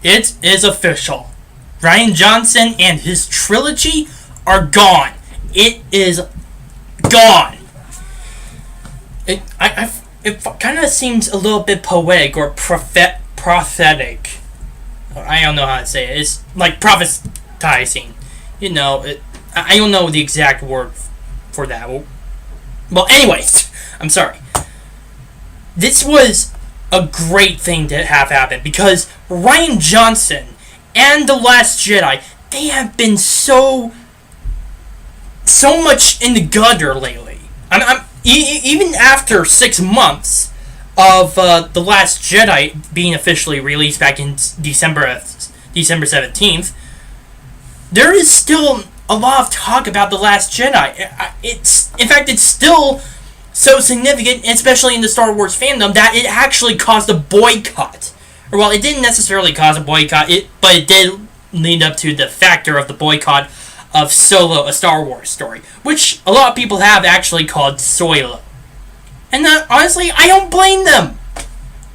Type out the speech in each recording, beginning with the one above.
It is official. Rian Johnson and his trilogy are gone. It is gone. It kind of seems a little bit poetic or prophetic. I don't know how to say it. It's like prophetizing. I don't know the exact word for that. Well, anyways, I'm sorry. This was a great thing to have happen because Rian Johnson and The Last Jedi, they have been so much in the gutter lately. Even after 6 months of The Last Jedi being officially released back in December 17th, there is still a lot of talk about The Last Jedi. In fact, it's still so significant, especially in the Star Wars fandom, that it actually caused a boycott. Well, it didn't necessarily cause a boycott, but it did lead up to the factor of the boycott of Solo, a Star Wars story, which a lot of people have actually called Soilo. And honestly, I don't blame them.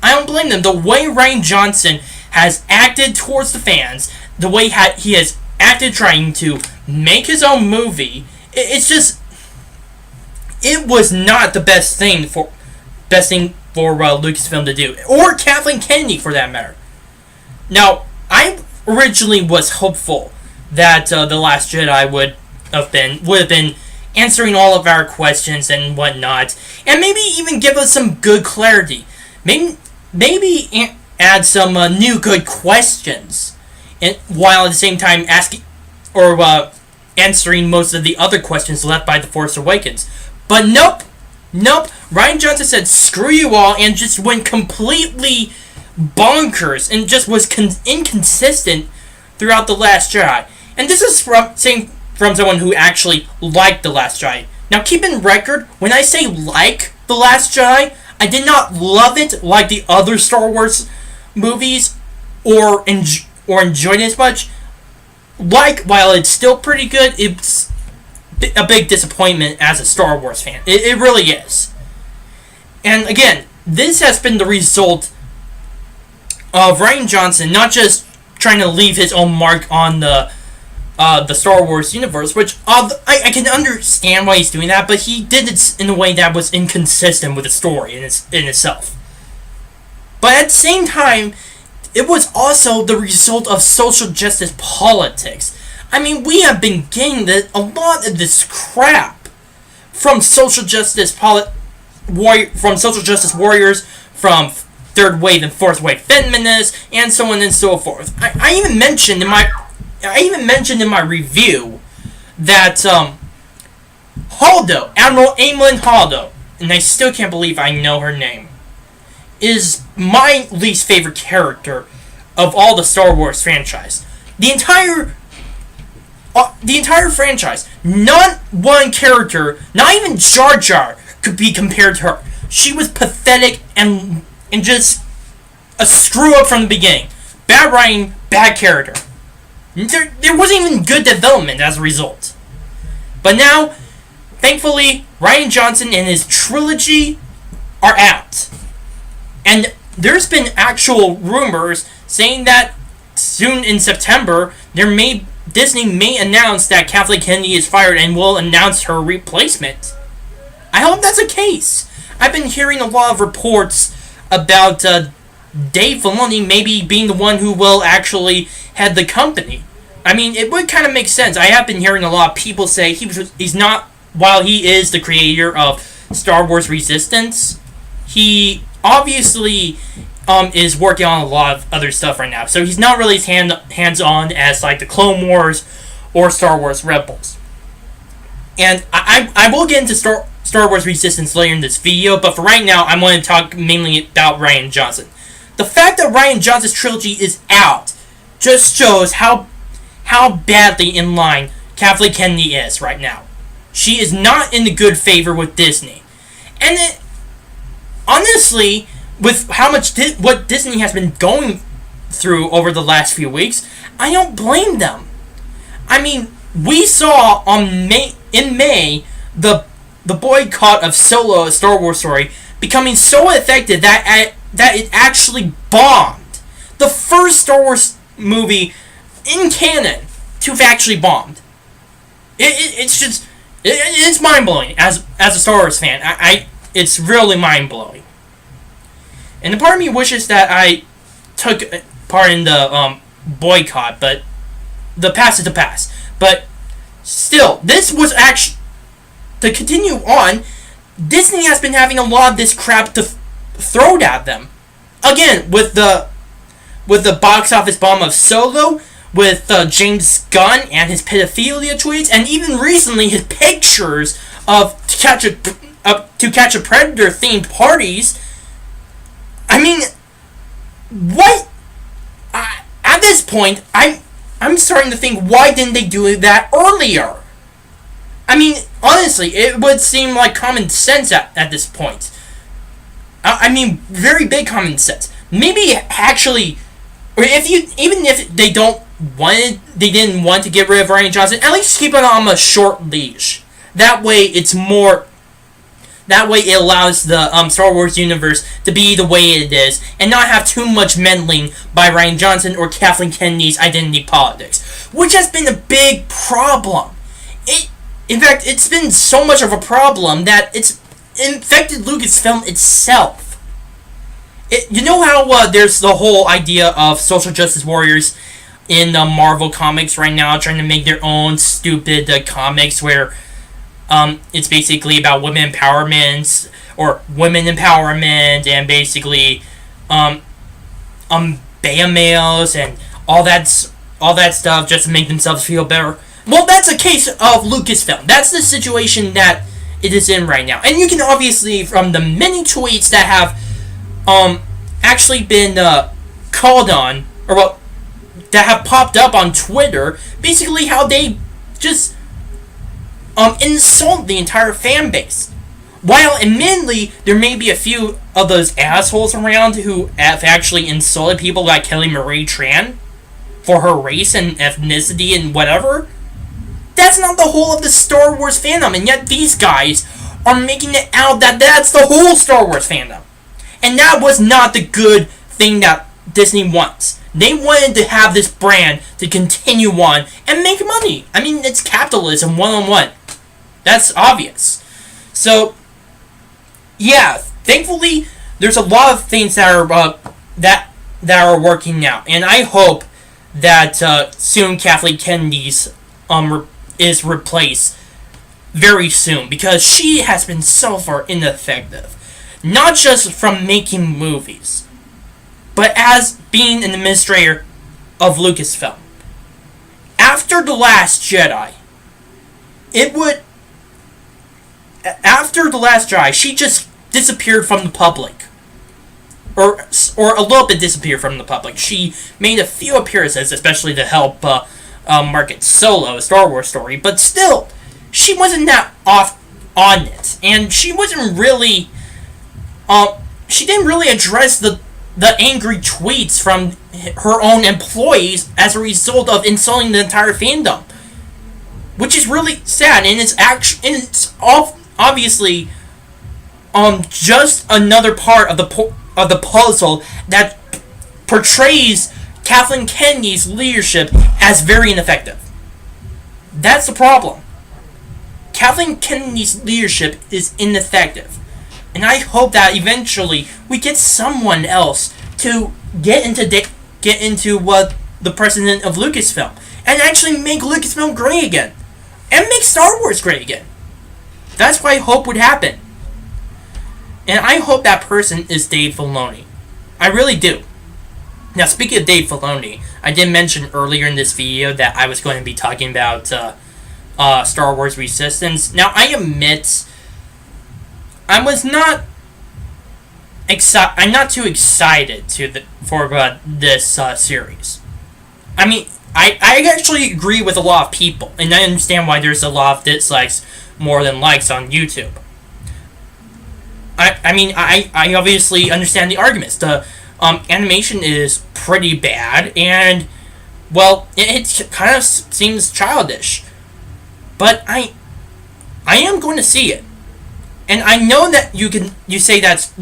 The way Rian Johnson has acted towards the fans, the way he has acted trying to make his own movie, it was not the best thing for Lucasfilm to do, or Kathleen Kennedy for that matter. Now, I originally was hopeful that The Last Jedi would have been answering all of our questions and whatnot, and maybe even give us some good clarity. Maybe add some new good questions, and while at the same time asking or answering most of the other questions left by The Force Awakens. But nope. Rian Johnson said screw you all and just went completely bonkers and just was inconsistent throughout The Last Jedi. And this is from someone who actually liked The Last Jedi. Now keep in record, when I say like The Last Jedi, I did not love it like the other Star Wars movies or enjoyed it as much. While it's still pretty good, it's a big disappointment as a Star Wars fan. It really is. And again, this has been the result of Rian Johnson not just trying to leave his own mark on the Star Wars universe, which I can understand why he's doing that, but he did it in a way that was inconsistent with the story in itself. But at the same time, it was also the result of social justice politics. I mean, we have been getting a lot of this crap from social justice warriors, from third wave and fourth wave feminists, and so on and so forth. I even mentioned in my review that Haldo, Admiral Aemlyn Haldo, and I still can't believe I know her name, is my least favorite character of all the Star Wars franchise. The entire franchise, not one character, not even Jar Jar, could be compared to her. She was pathetic and just a screw up from the beginning. Bad writing, bad character. There wasn't even good development as a result. But now, thankfully, Rian Johnson and his trilogy are out. And there's been actual rumors saying that soon in September, Disney may announce that Kathleen Kennedy is fired and will announce her replacement. I hope that's the case. I've been hearing a lot of reports about Dave Filoni maybe being the one who will actually head the company. I mean, it would kind of make sense. I have been hearing a lot of people say he's not, while he is the creator of Star Wars Resistance, he obviously is working on a lot of other stuff right now. So he's not really as hands-on as like the Clone Wars or Star Wars Rebels. And I will get into Star Wars Resistance later in this video, but for right now, I'm going to talk mainly about Rian Johnson. The fact that Rian Johnson's trilogy is out just shows how badly in line Kathleen Kennedy is right now. She is not in the good favor with Disney. And honestly, with how much what Disney has been going through over the last few weeks, I don't blame them. I mean, we saw in May the the boycott of Solo, a Star Wars story, becoming so effective that it actually bombed. The first Star Wars movie in canon to have actually bombed. It's mind blowing as a Star Wars fan. It's really mind blowing. And the part of me wishes that I took part in the boycott, but the past is the past. But still, this was actually, to continue on, Disney has been having a lot of this crap to throw at them. Again, with the box office bomb of Solo, with James Gunn and his pedophilia tweets, and even recently his pictures of To Catch a Predator themed parties. I mean, what? At this point, I'm starting to think, why didn't they do that earlier? I mean, honestly, it would seem like common sense at this point. I mean, very big common sense. Maybe actually, or even if they didn't want to get rid of Rian Johnson, at least keep it on a short leash. That way, it allows the Star Wars universe to be the way it is, and not have too much meddling by Rian Johnson or Kathleen Kennedy's identity politics, which has been a big problem. In fact, it's been so much of a problem that it's infected Lucasfilm itself. You know how there's the whole idea of social justice warriors in Marvel Comics right now, trying to make their own stupid comics where it's basically about women empowerment and basically beta males and all that stuff just to make themselves feel better. Well, that's a case of Lucasfilm. That's the situation that it is in right now. And you can obviously, from the many tweets that have actually been called on, or that have popped up on Twitter, basically how they just insult the entire fan base. While admittedly, there may be a few of those assholes around who have actually insulted people like Kelly Marie Tran for her race and ethnicity and whatever, that's not the whole of the Star Wars fandom, and yet these guys are making it out that that's the whole Star Wars fandom. And that was not the good thing that Disney wants. They wanted to have this brand to continue on and make money. I mean, it's capitalism one-on-one. That's obvious. So, yeah, thankfully, there's a lot of things that are working now, and I hope that soon Kathleen Kennedy's is replaced very soon, because she has been so far ineffective, not just from making movies, but as being an administrator of Lucasfilm. After The Last Jedi, she just disappeared from the public. Or a little bit disappeared from the public. She made a few appearances, especially to help market Solo, a Star Wars story, but still, she wasn't that off on it. And she wasn't really... she didn't really address the angry tweets from her own employees as a result of insulting the entire fandom, which is really sad. And it's obviously just another part of the puzzle that portrays Kathleen Kennedy's leadership as very ineffective. That's the problem. Kathleen Kennedy's leadership is ineffective. And I hope that eventually we get someone else to get into the president of Lucasfilm and actually make Lucasfilm great again and make Star Wars great again. That's what I hope would happen. And I hope that person is Dave Filoni. I really do. Now, speaking of Dave Filoni, I did mention earlier in this video that I was going to be talking about Star Wars Resistance. Now, I admit I'm not too excited for this series. I mean, I actually agree with a lot of people, and I understand why there's a lot of dislikes more than likes on YouTube. I obviously understand the arguments. The animation is pretty bad, and, well, it kind of seems childish. But I am going to see it. And I know that you could say that's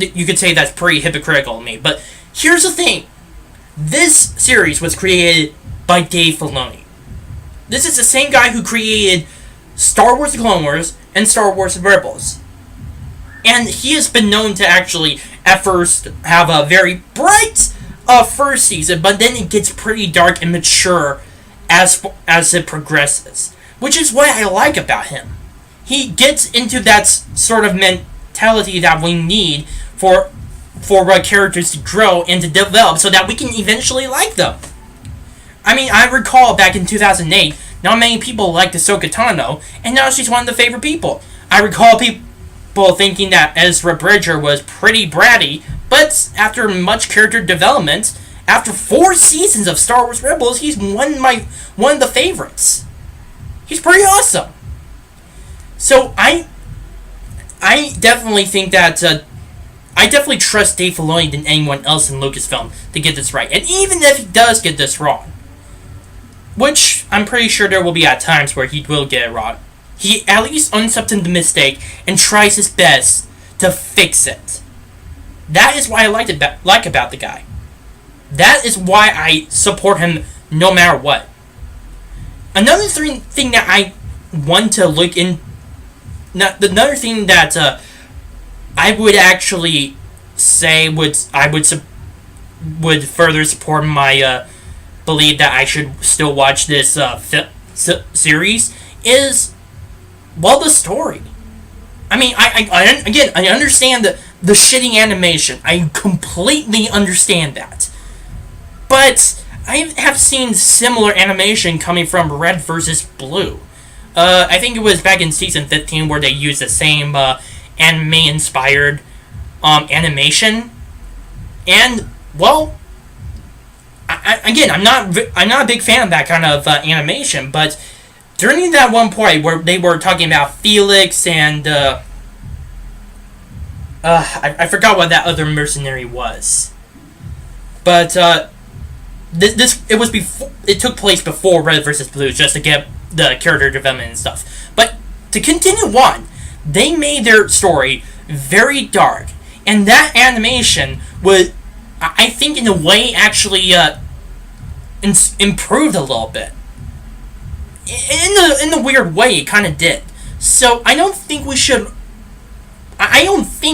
pretty hypocritical of me, but here's the thing. This series was created by Dave Filoni. This is the same guy who created Star Wars The Clone Wars and Star Wars Rebels. And he has been known to actually, at first, have a very bright first season, but then it gets pretty dark and mature as it progresses. Which is what I like about him. He gets into that sort of mentality that we need for characters to grow and to develop so that we can eventually like them. I mean, I recall back in 2008, not many people liked Ahsoka Tano, and now she's one of the favorite people. I recall people thinking that Ezra Bridger was pretty bratty, but after much character development, after 4 seasons of Star Wars Rebels, he's one of the favorites. He's pretty awesome. So I definitely think that I definitely trust Dave Filoni than anyone else in Lucasfilm to get this right. And even if he does get this wrong, which I'm pretty sure there will be at times where he will get it wrong, he at least owns up to the mistake and tries his best to fix it. That is what I like about the guy. That is why I support him no matter what. Another thing that I want to look in, another thing that I would actually say would further support my belief that I should still watch this series is, well, the story. I mean, I understand the shitty animation. I completely understand that. But I have seen similar animation coming from Red vs. Blue. I think it was back in season 15 where they used the same anime-inspired animation. And, well, I'm not a big fan of that kind of animation, but during that one point where they were talking about Felix and I forgot what that other mercenary was, but it took place before Red vs. Blue, just to get the character development and stuff. But to continue on, they made their story very dark, and that animation would, I think, in a way, actually improved a little bit. In the weird way, it kind of did. So I don't think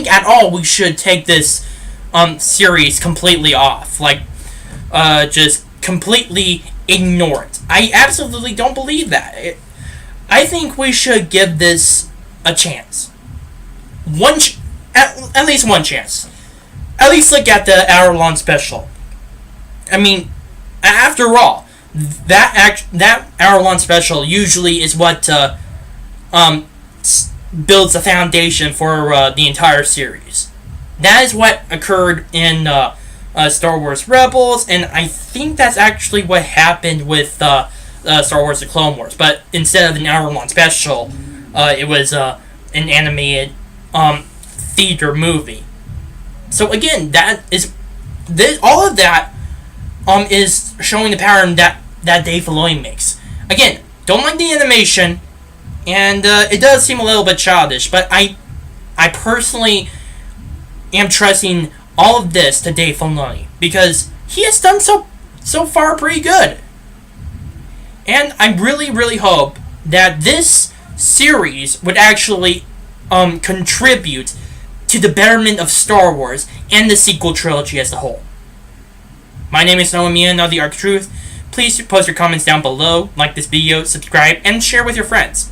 at all we should take this series completely off. Like, just completely ignore it. I absolutely don't believe that. I think we should give this a chance. At least one chance. At least look at the hour-long special. I mean, after all, that hour-long special usually is what builds the foundation for the entire series. That is what occurred in Star Wars Rebels, and I think that's actually what happened with Star Wars The Clone Wars. But instead of an hour-long special, it was an animated theater movie. So again, all of that is showing the pattern that Dave Filoni makes. Again, don't like the animation, and it does seem a little bit childish, but I personally am trusting all of this to Dave Filoni because he has done so far pretty good. And I really, really hope that this series would actually contribute to the betterment of Star Wars and the sequel trilogy as a whole. My name is Noah Mian of The Arc Truth. Please post your comments down below, like this video, subscribe, and share with your friends.